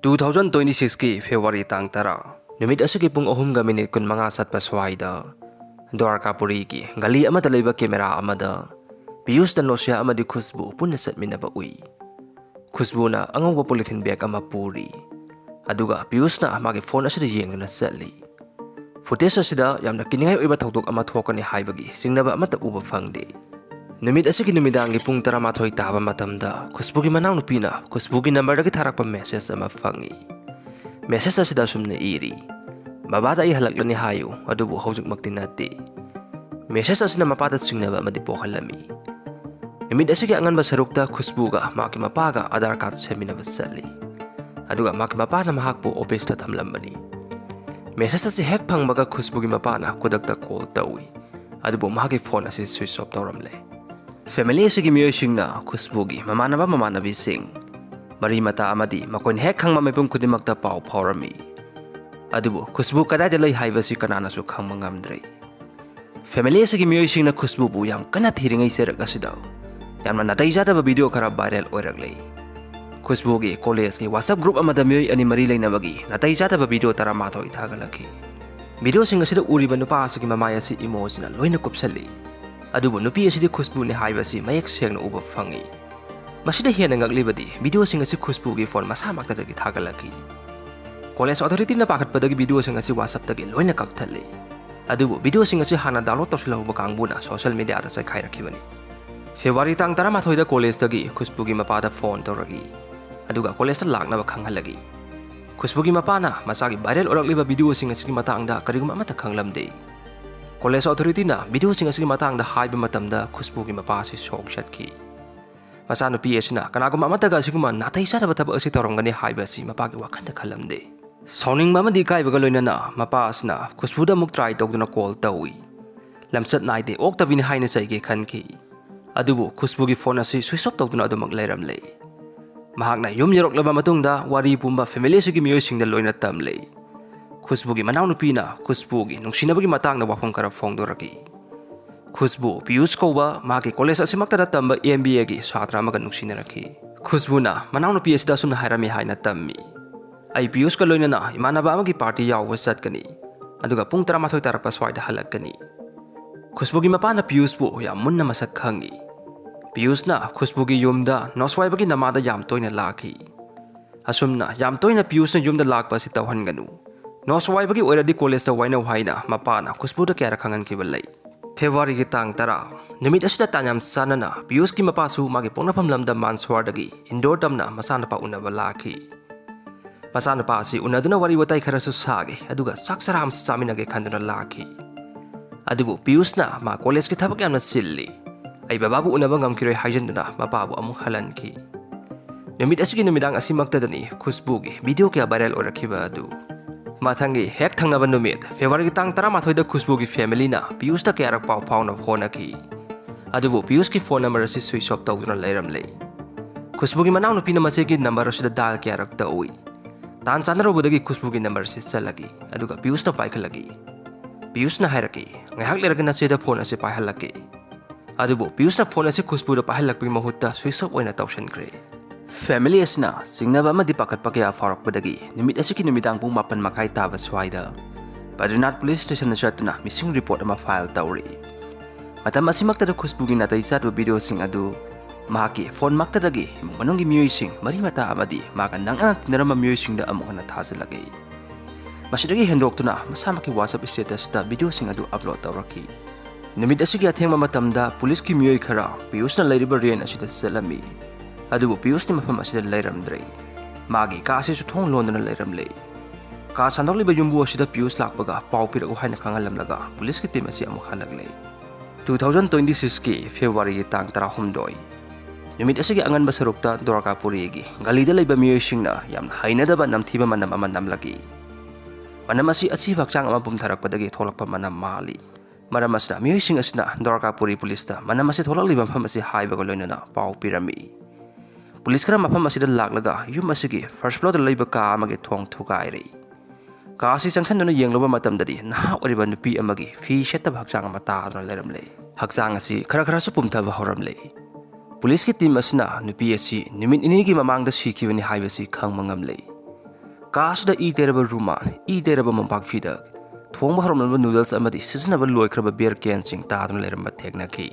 2026 ki February tang tara numit asigi pung 3:15 satpa swaida Dwarkapuri ki gali amada leiba camera amada Piyus dan Losya amadi Khusbu punna satminaba ui Khusbu na angawba polythene bag ama puri aduga Piyus na amagi phone asida yengna satli footage asida yamna kiningai oiba thokdok ama thokani haibagi singnaba amata uba phangde numit asigi numidangi pung 11 taba matamda Khusbu gi manaw nupina Khusbu gi number dagi tharakpa message ama phangi message asida sumna iri babada ai halaklani hayu adubu hojik makti nati message asina mapada singnaba amadi pokhalami numit asigi anganba sarukta Khusbu ga maki mapaga Aadhaar card seminaba satli aduga maki mapana mahakpo office ta thamlambani message asi hek phangbaga Khusbu gi mapana kudakta call tawi adubu mahagi phone asi switch off tawramle family asigi miyoi singna Khusbu gi mamanabi sing mari mata amadi makoin hek khangma mepum kudimakta pau phawrami adubu Khusbu kadai de lai haibasi kanana su khangma ngamdre family asigi miyoi singna Khusbu bu yam kana thiringai serak asida yamna natai jata ba video khara viral oiraklei Khusbu gi college ki WhatsApp group amada miyoi ani mari leinabagi natai jata ba video tara mathoi thagalaki video sing asida uriba nupa asigi mamai asi emotional loina kupsali adubu nupi asidi Khusbu ne haibasi mayek sengna uba phangi masida hena ngaglibadi video sing asi Khusbu gi phone masa makta dagi thagalaki college authority na pakhat padagi video sing asi WhatsApp tagi loina kakthali adubu video sing asi hana download tawsilahu ba kangbuna social media ata sai khai rakhibani February tang 13 da college tagi Khusbu gi mapada phone tawragi aduga college lakna ba khanghalagi Khusbu gi mapana masagi viral orakliba video sing asi matangda kariguma amata khanglamde college authority na video sing asi matangda haiba matamda Khusbu gi mapa si shock shatki masano PS na kanaguma amata ga siguma natai saraba thaba asi tawramgani haiba si mapa gi wakhanda khalamde sounding mama di kai baga loina na mapa asna Khusbu da muk try tawduna call tawi lamsat naide oktabini haina saige khanki adubu Khusbu gi phone asi switch off tawduna adumak leiramle mahakna yum yeroklaba matungda wari pumba family sigi miyoi singda loina tamle Khusbu gi manaw nupina Khusbu gi nungsinabagi matangna wafam kara phongdoraki Khusbu Piyus koba magi college asimakta tamba MBA gi satra amaga nungsinaraki Khusbu na manaw nupi asida sumna hairami haina tammi ai Piyus ka loina na imanaba amagi party yawa satkani aduga pung 13 tarapa swaida halakani Khusbu gi mapana Piyus bu yam munna masak khangi Piyus na Khusbu gi yumda noswaibagi namada yam toina laki asumna yam toina Piyus na yumda lakpa si tawhanganu noswaibagi oiradi college ta waina haina mapana Khusbu da kera khangan kibalai February ki tang tara numit asida tanyam sanana Piyus ki mapasu magi pongnapam lamda manswardagi indoor tamna masana pa unaba laki masana pa si unaduna wari watai kharasu sage aduga saksaram saminage khanduna laki adubu Piyus na ma college ki thabak yamna silli ai bababu unaba ngamkiroi haijanduna mapabu amu halanki numit asigi numidang asimaktadani Khusbu gi video kya viral orakhiba adu mathangi hek thangnaba numit February ki tang 13 da Khusbu gi family na Piyus ta kyarak pau phawna honaki adubu Piyus ki phone number asi switch off tawduna leiramle Khusbu gi manaw nupi na mase ki number asida dal kyarak ta ui tan chanarobudagi Khusbu gi number si chalagi aduga Piyus na paikhalagi Piyus na hairaki ngaihak leragana seda phone asi paihalaki adubu Piyus na phone asi Khusbu da pahalakpi mahutta switch off oina tawsankre family asna singnaba amadi pakat pakya farakpadagi numit asiki numitang pung 8 makai taba swaida Badrinath police station na chatna missing report ama file tawri matam asimakta da Khusbu gi natai satwa video sing adu mahaki phone makta dagi manungi miyoi sing mari mata amadi maka nangana tinarama miyoi sing da amukana thasalagi masidagi hendoktuna masamaki WhatsApp status ta video sing adu upload tawraki numit asigi athengma matamda police ki miyoi khara Piyus na leiriba rain asida salami adubu Piyus ni mafam asida leiramdrei magi ka asi su thong londana leiramle ka sandokliba yumbu asida Piyus lakpaga pau piraku haina khangalamlaga police ki team asi amuk halagle 2026 ki February ki tang 13 numit asigi angan basarukta Dwarkapuri gi galida leiba miyoi singna yamna hainadaba namthiba manam ama namlagi manam asi bakchang ama pumtharakpadagi tholakpa manam mali maram asna miyoi sing asna Dwarkapuri police ta manam asi tholakliba mafam asi haibaga loinana pau pirami Police kara mafam asida laklaga yum asigi first floor da leiba ka amagi thong thukairi ka asi sangkhanduna yengloba matamdadi naha oriba nupi amagi fi shetta bhakchang ama ta adra leiramle hakchang asi khara su pumtha ba horamle Police ki team asina nupi asi nimit inigi mamangda sikibani haibasi khangma ngamle. Kaasda teraba ruma teraba mampak fidak thongba horomnaba noodles amadi sisinaba loikraba beer can sing taadun leramba thegnaki.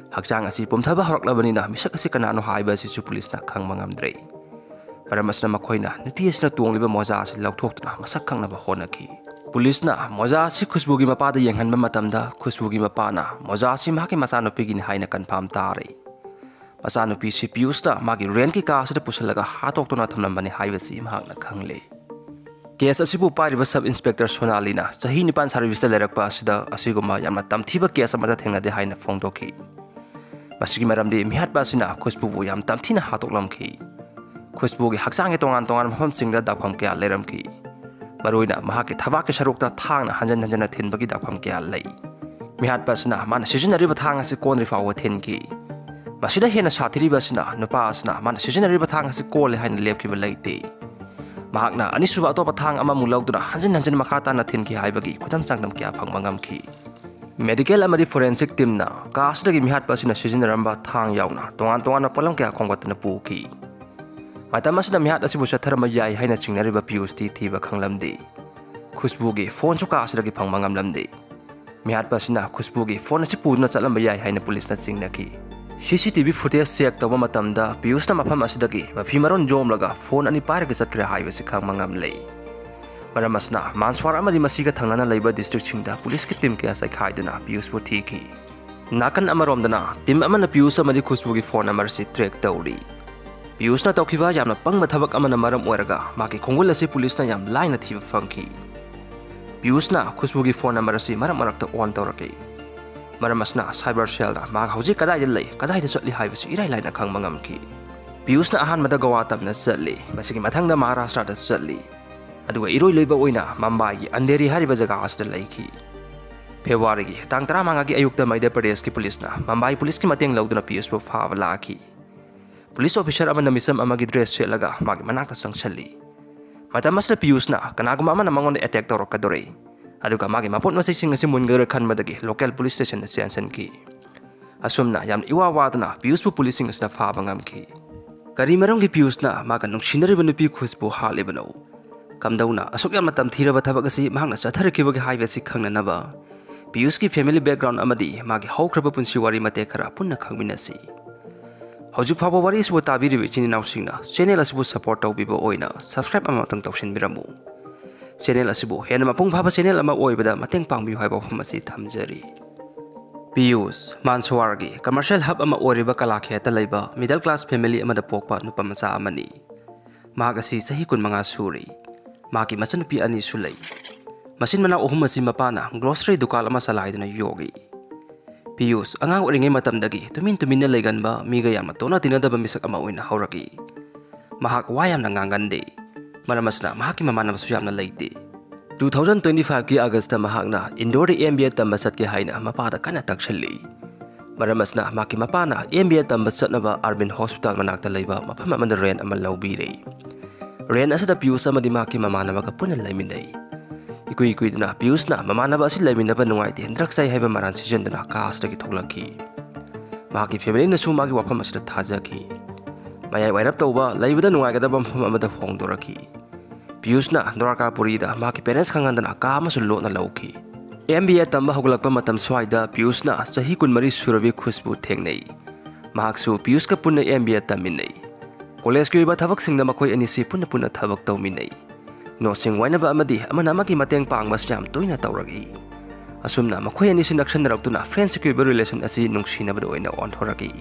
Hakjang asi pumthaba horaklabanina misak asi kanano haibasi su police na khangma ngamdre. Paramasna makoina nupi asina tuangliba moza asi lauthokna masak khangnaba honaki. Police na moza asi Khushbu gi mapada yenghanba matamda Khushbu gi mapana moza asi mahaki masanupi gi haina confirm tare. Masanupi si Piyush na magi rent ki kaas da pusalaga hatoktuna thamnambani haibasi mahakna khangle. Case asibu pairiba sub inspector Sonalina sahi nipan service da lerakpa asida asiguma yamna tamthiba case amada thengnade haina phongdoki. Masigi maramdi mihat basina Khushbu bu yam tamthina hatoklamki. Khushbu gi haksang ge tongan mafam singda dakham kya leramki. Maruina mahaki thabak ke sarukta thangna hanjan thinbagi dakham kya lei. Mihat basina mana seasonary bathang asi konri fawa thinki. Masida hena sathiri basina nupa asna mana seasonary bathang asi kole haina lepkiba leite. Mahakna anisuba atopa thang ama mulauduna hanjan makhata na thinki haibagi khutam sangdam kya phangmangamki. Medical amadi forensic team na kaasdagi mihat basina seasonaramba thang yauna tongan na palam kya khongwatna puki. Matamasna mihat asibu satharama yai haina singnariba Piyush thiba khanglamde. Khushbu gi phone su kaasdagi phangmangamlamde. Mihat basina Khushbu gi phone asi pudna chalamba yai haina police na singnaki. CCTV footage check tawba matamda Piyush na mafam asidagi mafimaron jomlaga phone ani pairaga chatre haibasi khangma ngamle. Maramasna Manswar amadi masiga thangnana leiba district singda police ki team kya saikhaiduna Piyush bu thiki. Nakan amaromdana team amana Piyush amadi Khushbu gi phone number si track tawri. Piyush na tawkiba yamna pangma thabak amana maram oiraga maki khongul asi police na yam line na thiba phangki. Piyush na Khushbu gi phone number si marakta on tawraki. Maramasna cyber cell da mag hauji kadai lei kadai da chotli haibasi irai laina khangma ngamki. Piyush na ahan mada Goa tamna chatli masigi mathangda Maharashtra da chatli. Aduga iroi leiba oina Mumbai gi Andheri hariba jaga asda leiki. February gi tang 15 gi ayukta Madhya Pradesh ki police na Mumbai police ki mateng lauduna Piyush bu phaba laki. Police officer amana misam amagi dress selaga magi manakta sangchalli. Matamasna Piyush na kanaguma amana mangonda attack torokadore. Aduga magi mapot masising asi mungara khanmadagi local police station na siansan ki. Asumna yam iwawadna Piyush bu policing asna phaba ngamki. Karimarong gi Piyush na maga nungsinariba nupi Khushbu halibano. Kamdauna asok yam matam thiraba thabak asi mahangna chatharakhiba gi haibasi khangnanaba. Piyush ki family background amadi magi haukraba punsi wari mate khara punna khangminasi. Hojik phaba wari isbu tabiribi chini nausingna channel asibu support tawbiba oina subscribe ama tang tawsinbiramu. Channel asibu hena mapung phaba channel ama oibada mateng pangbi haiba phumasi thamjari. Piyush Manswar gi commercial hub ama oriba kalakheta leiba middle class family amada pokpa nupamasa amani. Mahagasi sahi kun manga suri. Maki masanupi ani sulai. Masin mana ohum asi mapana grocery dukal ama salaiduna yogi. Piyush angang oringai matamdagi tumin na leiganba miga yam tona tinadaba misak ama oina hauraki. Mahak wayam na ngangande. Maramasna mahaki mamana masu yam na leite. 2025 ki August mahakna indoor MBA tamba satki haina mapada kana takshali. Maramasna maki mapana MBA tamba satnaba Urban Hospital manakta leiba mapam amanda ren ama laubire. Ren asada Piyush amadi maki mamana maka punan laiminday. Ikui dina Piyush na mamanaba asi laiminaba nungaiti dragsai haiba maran sijenduna kaasdagi thoglaki. Mahaki family na su magi wafam asida thajaki. Mayai wairap tawba laibada nungaigadaba mafam amada phongdoraki. Piyush na Dwarkapuri da maki parents khangandana ka amasu lo na lauki. MBA tamba hoglakpa matam swaida Piyush na sahi kunmari surabi Khushbu thengnei. Mahaksu Piyush ka punna MBA taminei. College ki iba thabak singda makoi anisi punna thabak tawminei. No sing wainaba amadi amana maki mateng pangbas yam toina tawragi. Asumna makoi ani sinakshan raktuna friends ki relation asi nungsinaba oina on thoragi.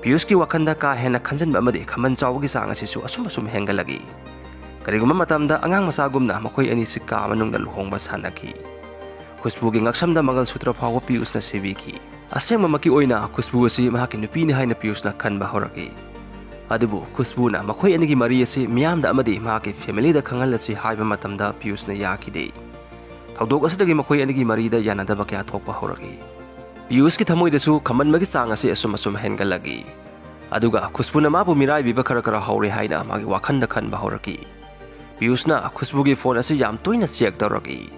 Piyush ki wakanda ka hena khanjanba amadi khaman chawgi sang asi su asum hengalagi. Kariguma matamda angang masagumna makoi ani sikka manungna luhongba sanaki. Khushbu gi ngaksamda mangal sutra phawa Piyush na sibiki. Asema maki oina Khushbu asi mahaki nupi ni haina Piyush na khanba horagi. Adubu Khushbu na makoi anigi mari asi miyamda amadi mahaki family da khangal asi haiba matamda Piyush na yakide. Thawdok asidagi makoi anigi mari da yanadaba kya thokpa horagi. Piyush ki thamoi dasu khaman magi sang asi asum hengalagi. Aduga Khushbu na mabu mirai biba khara hauri haina magi wakhanda khanba horagi. Piyush na Khushbu gi phone asi yam toina check tawragi.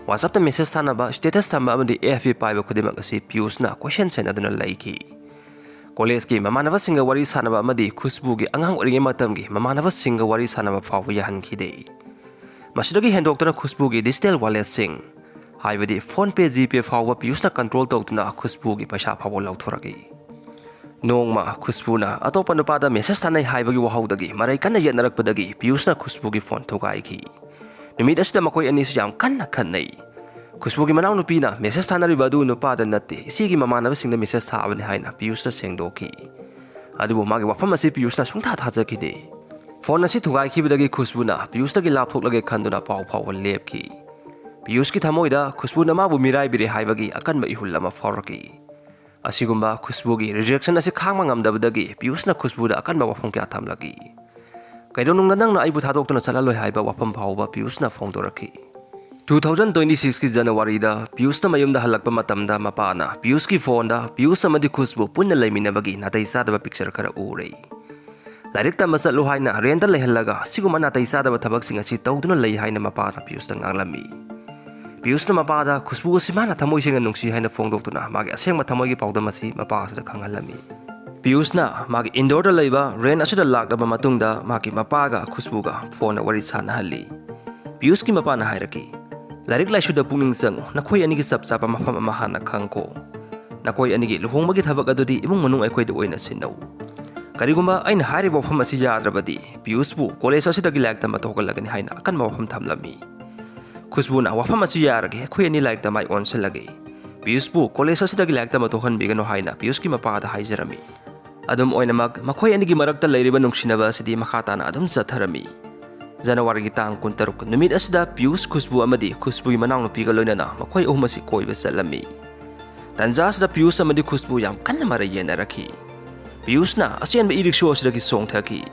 WhatsApp ta message thanaba status tamba amadi FB paiba khudimak asi Piyush na question sen aduna laiki. College mamanavasinga wari sanaba amadi khusbugi angang oringe matamgi mamanavasinga wari sanaba fawba yahankhide. Masidagi hendoktura khusbugi digital wallet sing haibadi phone pay GPay fawba Piyushna control tawtuna khusbugi paisa fawba lauthoragi. Nongma khusbuna atopa nupada message sanai haibagi wahaudagi marai kanna yetnarakpadagi Piyushna khusbugi phone thogaiki. Numit asida makoi ani su yam kanna khannai. Khusbugi manaw nupina message sanariba adu nupada natte isigi mamanavasingna message saabani haina Piyushna sengdoki. Adubu magi wafam asi Piyushna sungtha thajaki. Phone asi thugaikibadagi khusbuna Piyushna gi lapthoklage khanduna paw fawba lepki. Piyush ki thamoida khusbuna mabu mirai bire haibagi akanba ihul ama fawraki. Asigumba khusbugi rejection asi khangma ngamdabadagi Piyushna khusbuda akanba wafam kya thamlagi. Kaidonung nang aibu thadokna chalaloi haiba wafam phawba Piyushna phongdoraki. 2026 ki January da Piyushna mayumda halakpa matamda mapana Piyush ki phone da Piyush amadi khusbu punna leiminabagi natai sadaba picture khara urei. Lairik tamba chatlu haina renta lehallaga siguma natai sadaba thabak singa si tawduna lei haina mapana Piyushna nganglami. Piyushna mapada khusbu simana thamoi singa nungsi haina phongdoktuna magi asengma thamoi gi pawda masi mapa asada khangalami. Piyushna magi indoor da leiba rain asida lakdaba matungda magi mapaga khusbuga phone wari sanahalli. Piyush ki mapana hairaki Lairik laisuda pungning sang nakhoi anigi sapsapa mafam ama hana khangko. Nakhoi anigi luhongbagi thabak adudi imung manung aikhoida oina sinau. Karigumba aina hairiba wafam asi yadrabadi Piyushbu college asidagi laik tamba thogalagani haina akanba wafam thamlami. Khusbuna wafam asi yarage khoi ani laik tamai onselagi. Piyushbu college asidagi laik tamba thohanbigano haina Piyush ki mapada haijarami. Adum oinamag makhoi anigi marakta leiriba nungsinaba asidi makhatana adum chatharami. January ki tang kuntaruk numit asida Piyush khusbu amadi khusbu manang nupiga loinana makhoi ahum asi koiba salami. Tanja asida Piyush amadi khusbu yam kanna marai yenaraki. Piyushna asian ba irikshaw asida ki songthaki.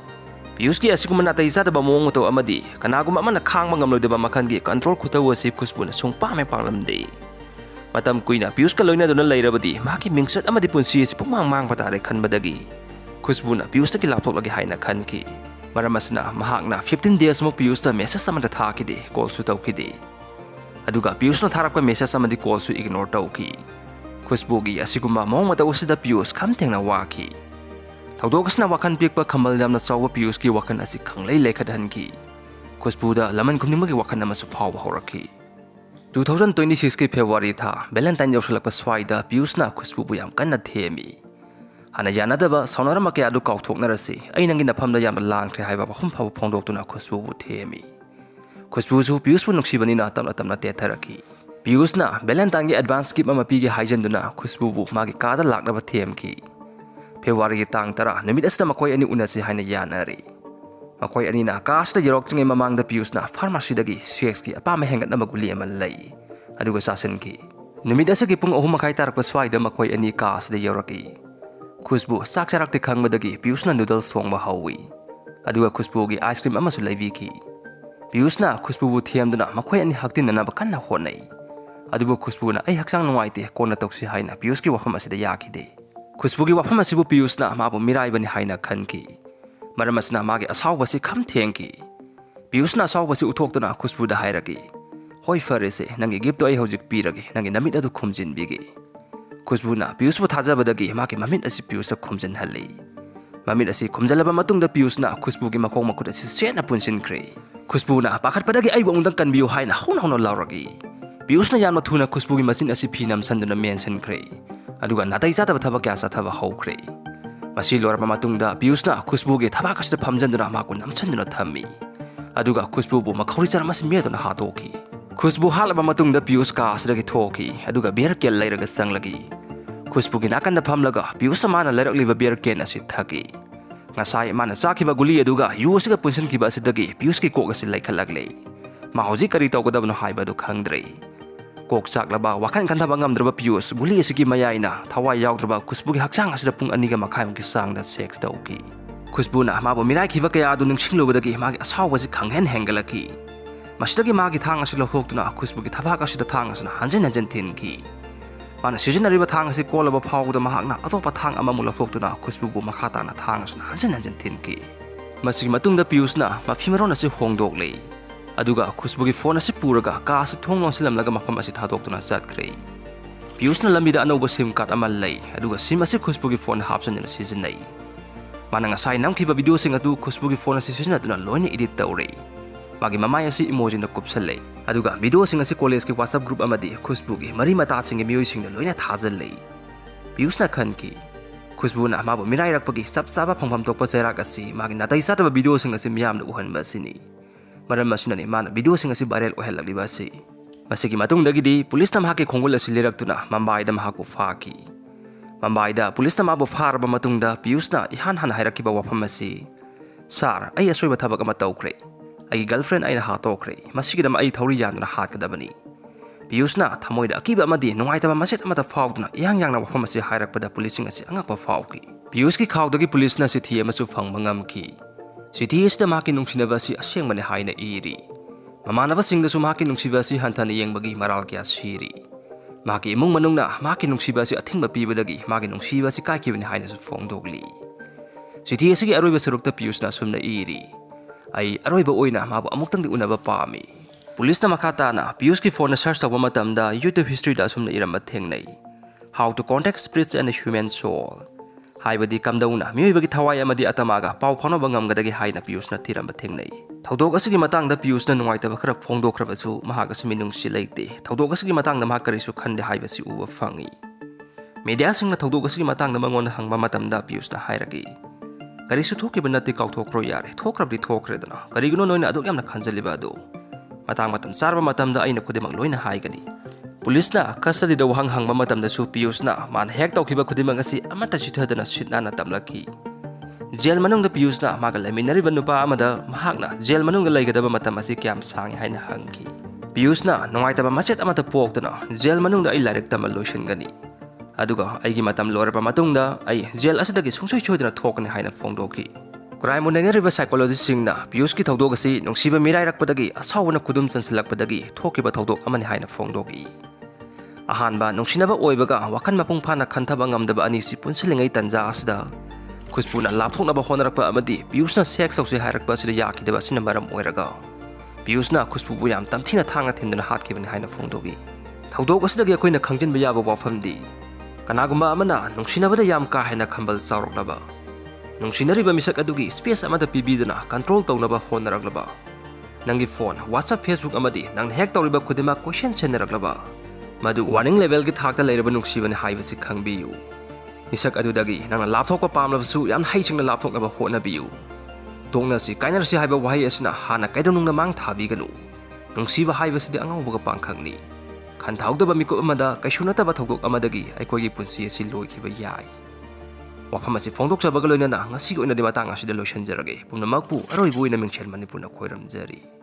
Piyush ki asiguma natai sadaba mawong to amadi kanaguma amana khangma ngamloidaba makhangi control khutaw asi khusbuna songpame panglamde. Matam kuina Piyush ka loina dona leirabadi maki mingsat amadi punsi asi pumang mang patare khanbadagi. Khusbuna Piyush ki laptop lagi haina khanki. Maramasna mahakna 15 days mo Piyushna message samada thakide call su tawkide. Aduga Piyushna tharakpa message samadi call su ignore tawki. Khusbugi asiguma mawng mata usida Piyush khamtengna waki. Thawdokasna wakan pikpa khamal yamna chawba Piyush ki wakan asi khanglei lekhadhanki. Khusbuda laman khumnimagi wakan amasu phawba horaki. 2026 ki February tha Valentine yawsalakpa swaida Piyushna Khusbubu yam kanna themi. Hana yanadaba saunarama kaya adu kauthoknarasi ai nangi nafamda yamna langthre haiba wafam phawba phongdoktuna Khusbubu themi. Khusbusu Piyushbu nungsibanina tamna tetharaki. Piyushna Valentine gi advance gift ama pigi haijanduna Khusbubu magi kada laknaba themki. February ki tang tara numit asida makoi ani unasi haina yanari. Makoi ani na kasda yeroktringe mamangda Piyushna pharmacy dagi sex ki apama hengatna maguli ama lei. Aduga sasenki. Numit asagi pung 3:30 tarakpa swaida makoi ani kasda yeraki. Khusbu sak charakti khangmadagi Piyushna noodles thongba hawi. Aduga Khusbugi ice cream amasu leiviki. Piyushna Khusbubu thiamduna makoi ani haktinana bakanna honai. Aduga Khusbuna ai haksang nungaite kona toksi haina Piyushki wafam asida yakide. Khusbugi wafam asibu Piyushna mabu miraibani haina khanki. Maramasna magi asawbasi khamthengki. Piyushna asawbasi uthoktuna Khusbuda hairaki. Hoi farese nangi gift to ai hojik piragi nangi namit adu khumjinbigi. Khusbuna Piyushbu thajabadagi magi mamit asi Piyushna khumjanhalli. Mamit asi khumjalaba matungda Piyushna Khusbugi makhong makut asi sena punsinkhre. Khusbuna pakhatpadagi ai wangdang kanbiu haina hona lauragi. Piyushna yamna thuna Khusbugi machine asi phinam sanduna mentionkhre. Aduga natai sadaba thaba kya sa thaba haukhre. Masi lorpa matungda Piyushna Khusbugi thaba kasida phamjanduna maku namchanduna thammi. Aduga Khusbubu makhori charmasi meduna hatoki. Khusbu halaba matungda Piyush ka asdagi thoki aduga beer kel lairaga sanglagi. Khusbugi nakanda phamlaga Piyush mana lairakliba beer ken asi thaki. Ngasai mana sakhiba guli aduga yusiga punsankiba asidagi Piyush ki kok asi laikhalagle. Ma hoji kari tawgadabno haiba du khangdre. Kok chaklaba wakan khanthaba ngamdraba Piyush guli asigi mayaina thawai yawdraba Khusbugi haksang asida pung aniga makhai ki sangda sex tawki. Khusbuna mabu mirai khiba kaya adu ningsinglubadagi magi asawbasi khanghen hengalaki. Masidagi magi thang asi lohoktuna Khusbugi thabak asida thang asna hanjen thinki. Mana sizinariba thang asi kolaba phawda mahakna atopa thang ama mulahoktuna Khusbubu makhatana thang asna hanjen thinki. Masigi matungda Piyushna mafimaron asi hongdoklei. Aduga Khusbugi phone asi puraga ka asi thonglong silamlaga mafam asi thadoktuna chatkre. Piyusna lamida anauba SIM card ama lei aduga SIM asi Khushbugi phone hapsanina sizinai. Mana ngasai namkhiba video sing adu Khushbugi phone asi sizinaduna loina edit tawre. Magi mamai asi emoji na kupsallei. Aduga video sing asi college ki WhatsApp group amadi Khushbugi mari mata sing mioi sing da loina thajallei. Piyusna khanki Khushbuna mabu mirai rakpagi chap chaba phangpham tokpa chairak asi magi natai sataba video sing asi miyamna uhanba asini. Maram asinani mana video sing asi viral ohelakliba asi. Masigi matungdagidi police na mahaki khongul asi liraktuna Mumbai da mahaku faki. Mumbai da police na mabu farba matungda Piyusna ihan han hairakiba wafam asi. Sar ai asoiba thabak ama tawkre. Ai girlfriend aina hatokre. Masigidam ai thauri yanna hatkadabani. Piyusna thamoida akiba amadi nungaitaba maset amata faudna yang na wafam asi hairakpada policing asi angakpa fauki. Piyus ki khawdagi police na sithi amasu phangma ngamki. Sithi isda maki nungsinaba si asengmane haina iri. Mamanaba singda su maki nungsiba si hantana yengbagi maral kya siri. Maki imung manungna maki nungsiba si athingba pibadagi maki nungsiba si kaikibani haina su phongdogli. Sithi asigi aroiba sarukta Piyusna sumna iri. Ai aroiba oina mabu amuktangdi unaba pami. Police na makatana Piyus ki phone na search tawba matamda YouTube history da sumna iramba thengnai. How to contact spirits and the human soul. Haibadi kamdauna mioibagi thawai amadi atamaga pau phonaba ngamgadagi haina Piyusna thiramba thengnai. Thaudok asigi matangda Piyusna nungaitaba khara phongdokrabasu mahak asmi nungsi leite. Thaudok asigi matangda mahak karisu khande haibasi uba fangi. Media singna thaudok asigi matangda mangona hangba matamda Piyusna hairagi. Karisu thokiba natti kauthokro yare. Thokrabdi thokredana. Karigino noina adok yamna khanjaliba adu. Matang matam sarba matamda aina khudimak loina haigani. Police na custody da wahang hangba matamda su Piyusna man hek tawkhiba khudimak asi amata chithadana sitnana tamlaki. Jail manungda Piyusna maga laiminariba nupa amada mahakna jail manungda laigadaba matam asi kyam sangi haina hangki. Piyusna nungaitaba maset amata poktana jail manungda ai lairik tamal loishingani. Aduga aigi matam lorapa matungda ai jail asidagi sungsoi choidana thokani haina phongdoki. Crime unenariba psychologist singna Piyus ki thaudok asi nungsiba mirai rakpadagi asawana khudum chansalakpadagi thokiba thaudok amani haina phongdoki. Ahanba nungsinaba oibaga wakan mapung phana khanthaba ngamdaba ani si punsilingai tanja asida Khushbuna lapthoknaba honarakpa amadi Piyusna sex sausi hairakpa asida yakidaba sina maram oiraga Piyusna Khushbubu yam tamthina thangna thindana hatkibani haina phongdoki. Thaudok asidagi akoina khangjinba yaba wafamdi kanagumba amana nungsinabada yam ka haina khambal chawroklaba. Nungsinariba misak adugi space amada pibidana control tawnaba honaraklaba. Nangi phone, WhatsApp, Facebook amadi nang hack tawriba khudima question senaraklaba. Madu warning level ki thakta leiraba nungsibani haibasi khangbiyu. Misak adudagi nang lapthokpa pamlabasu yam haisingna lapthoknaba honabiyu. Tongna si kainarsi haiba wahai asina hana kaidonungna mang thabiganu. Nungsiba haibasidi angawbaga pangkhangni. Khanthawdaba mikup amada kaisунataba thaudok amadagi aikogi punsi asi loikiba yai. Wafam asi phongdokchabaga loinana ngasi oinadi matang asida loisanjarage pumnamakpu aroibu oina Mingselmanipur na khoiramjari.